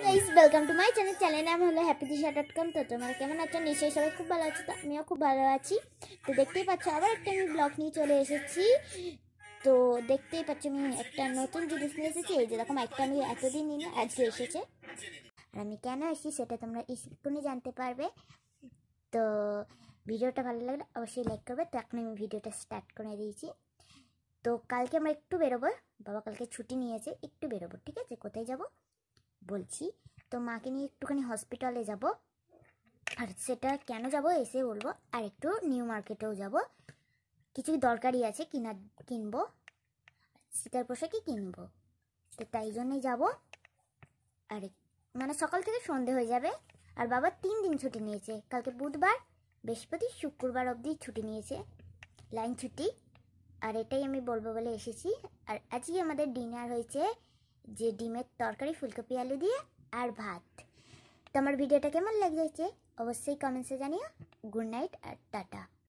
Guys welcome to my channel নাম হলো happytisha.com। তো তোমরা কেমন আছো? নিশ্চয়ই সবাই খুব ভালো আছো। তো আমিও খুব ভালো আছি। তো দেখতেই পাচ্ছ আবার একটা আমি ব্লগ নিয়ে চলে এসেছি। তো দেখতেই পাচ্ছ আমি একটা নতুন জিনিস নিয়ে এসেছি। এই যেরকম একটা আমি এতদিন নিয়ে আজকে এসেছে, আর আমি কেন এসেছি সেটা তোমরা এক্ষুনি জানতে পারবে। তো ভিডিওটা ভালো লাগলে অবশ্যই লাইক করবে। তো এখন আমি ভিডিওটা স্টার্ট করে দিয়েছি। তো কালকে আমরা একটু বেরোবো, বাবা কালকে ছুটি নিয়েছে, একটু বেরোবো, ঠিক আছে? কোথায় যাব বলছি। তো মাকে নিয়ে একটুখানি হসপিটালে যাব, আর সেটা কেন যাব এসে বলবো। আর একটু নিউ মার্কেটেও যাব, কিছু দরকারি আছে কিনবো, শীতের পোশাকই কিনবো। তো তাই জন্যই যাব। আর মানে সকাল থেকে সন্ধে হয়ে যাবে। আর বাবা 3 দিন ছুটি নিয়েছে, কালকে বুধবার, বৃহস্পতি, শুক্রবার অবধি ছুটি নিয়েছে, লাইন ছুটি। আর এটাই আমি বলবো বলে এসেছি। আর আজকে আমাদের ডিনার হয়েছে যে ডিমের তরকারি, ফুলকপি আলু দিয়ে, আর ভাত। তো আমার ভিডিওটা কেমন লাগছে অবশ্যই কমেন্টসে জানিও। গুড নাইট আর টাটা।